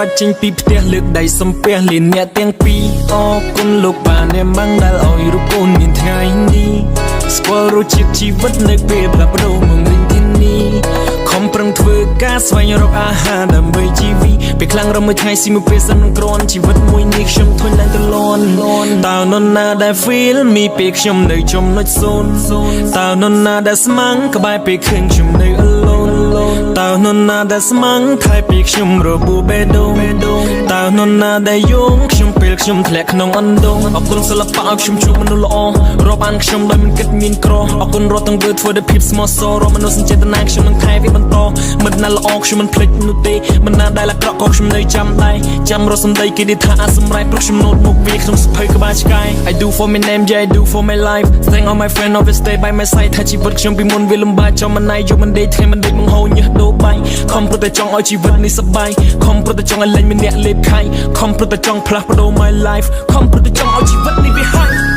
ចចេញពីផ្ទះលើកដៃសំពះលានអ្នកទាំងពីរអរគុណលោកប៉ាអ្នកម៉ាំងដែលឲ្យរូបកូនមានថ្ងៃនេះស្គាល់រសជាតិជីវិតនៅពេលផ្លាស់ប្ដូរមកវិញទីនេះខំប្រឹងធ្វើការស្វែងរកអាហារដើម្បីជីវិតពេលខ្លាំងរំមួយថ្ងៃស៊ីមួយពេលសិននឹងគ្រាន់ជីវិតមួយនេះខ្ញុំធន់ឡើងទៅលន់តើនរណាដែល feel មីពេលខ្ញុំនៅចំណុចសូន្យតើនរណាដែលស្មាំងក្បែរពេលឃើញខ្ញុំនៅ alone តើនរណាដែលស្មាំងថែពេលខ្ញុំរបួសបេះដូងតើនរណាដែលយងខ្ញុំពេលខ្ញុំធ្លាក់ក្នុងអណ្ដូងអរគុណសិល្បៈឲ្យខ្ញុំជួបមនុស្សល្អរាប់អានខ្ញុំដោយមិនគិតមានក្រអរគុណរត់ទាំងធ្វើធ្វើដោយភាពស្មោះសររកមនុស្សសញ្ចេតនាខ្ញុំនឹងថែវាបន្តមិនណាល្អខ្ញុំមិនភ្លេចនោះទេមិនណាដែលអាក្រក់ក៏ខ្ញុំនៅចាំដែរចាំរត់សម្ដីគេនិយាយថាអាចសម្រេចព្រោះខ្ញុំណូតមកវាក្នុងសភៅក្បាលឆ្កែ I do for my name yeah I do for my life thank all my friend always stay by my side ថាជីវិតខ្ញុំពីមុនវាលំបាកចំមិនណាយយកមិនដេកថ្ងៃមិនដេកបង្ហូរញើសដូរបាយខំប្រតែចង់ឲ្យជីវិតនេះសប្បាយខំប្រតែចង់ឲ្យលែងមានអ្នកលេបខៃខំប្រតែចង់ផ្លាស់ប្ដូរ my life ខំប្រតែចង់ឲ្យជីវិតនេះវាហាយ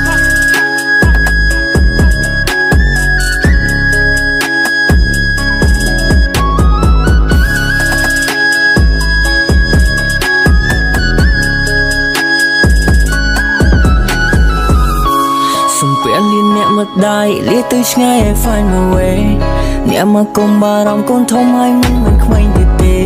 មកได้លាទៅឆ្ងាយ I find my way អ្នកមកកុំបារម្ភកូនធំហើយមិនក្មេងទៀតទេ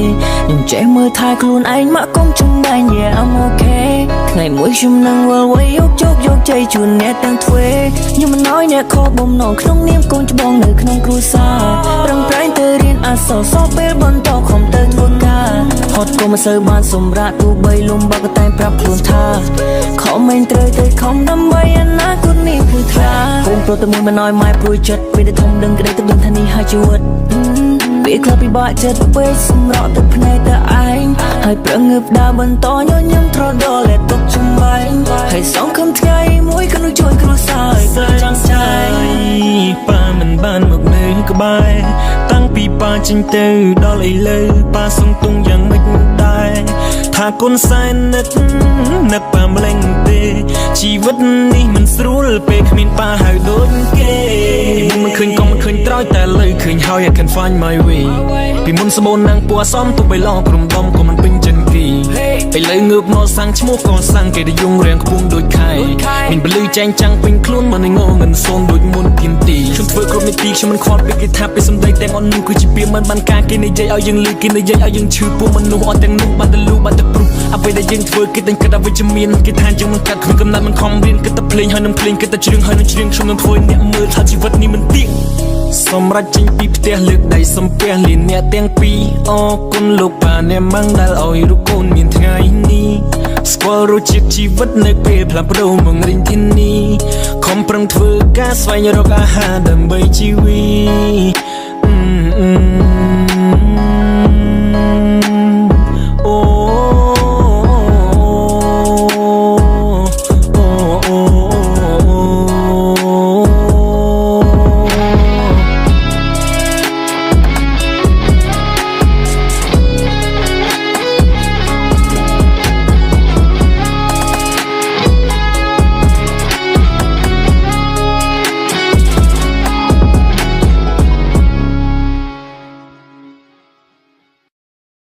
ខ្ញុំចេះមើលថែខ្លួនឯងមកកុំចំបាញ់ Yeah I'm okay ថ្ងៃមួយខ្ញុំនឹងវិលវ័យយកជោគយកជ័យជូនអ្នកទាំងទ្វេខ្ញុំមិនឲ្យអ្នកខកបំណងក្នុងនាមកូនច្បងនៅក្នុងគ្រួសារប្រឹងប្រែងទៅរៀនអក្សរសពេលបន្តខំទៅធ្វើការហត់ក៏មិនសូវបានសម្រាប់ទោះបីលំបាកក៏តែប្រាប់ខ្លួនថាខំមិនត្រូវតែខំដើម្បីអនាគតនេះគឺថ្លាកូនប្រុសតែមួយមិនឲ្យម៉ែព្រួយចិត្តពេលដែលធំដឹងក្តីទៅដឹងថានេះហើយជីវិតពេលខ្លះពិបាកចិត្តពេកសម្រក់ទឹកភ្នែកតែឯងហើយប្រឹងងើបដើរបន្តញញឹមត្រដល់លែទុកចំបែងហើយសងខំថ្ងៃមួយក៏នឹងជួយគ្រួសារឲ្យប្រចាំចៃប៉ាមិនបានមកនៅក្បែរតាំងពីប៉ាចេញទៅដល់ឥឡូវប៉ាសុំទងយ៉ាងម៉េចដែរថាគុណសែននឹកប៉ាម្លេងទេជីវិតនេះមិនស្រួលពេលគ្មានប៉ាហើយដូចគេមិនឃើញក៏មិនឃើញត្រោយតែលើឃើញហើយ I can find my way ពីមុនស្បូនណាំងពួរសំទុបបីឡងក្រុមដុំក៏មិនពេញចិនគីឥឡូវងើបមកសាំងឈ្មោះក៏សាំងគេដែលយងរៀងខ្ពស់ដូចខែមានពលឺចែងចាំងពេញខ្លួនមកនឹងងងិនសូនដូចមុនទៀមទីខ្ញុំធ្វើគ្រប់នីតិខ្ញុំមិនខ្វល់ពីគេថាពេលសំដីតែអត់នោះគឺជាពាក្យមិនបានការគេនិយាយឲ្យយើងលឺគេនិយាយឲ្យយើងឈឺពួកមនុស្សអត់ទាំងនោះបានតែលូបានតែព្រុសអ្វីដែលយើងធ្វើគេតែគិតអវិជ្ជមានគេថាយើងមិនកាត់ខ្លួនកំណត់មិនខំរៀនគិតតែភ្លេងហើយនឹងភ្លេងគិតតែច្រៀងហើយនឹងច្រៀងខ្ញុំនឹងធ្វើអ្នកមើលថាជីវិតនេះមិនទៀងសម្រាប់ចេញពីផ្ទះលើកដៃសំពះលានអ្នកទាំងពីរអរគុណលោកប៉ាអ្នកម៉ាំងដែលឲ្យរូបកូនមានថ្ងៃនេះស្គាល់រសជាតិជីវិតនៅពេលផ្លាស់ប្ដូរមកវិញទីនេះខំប្រឹងធ្វើការស្វែងរកអាហារដើម្បីជីវិត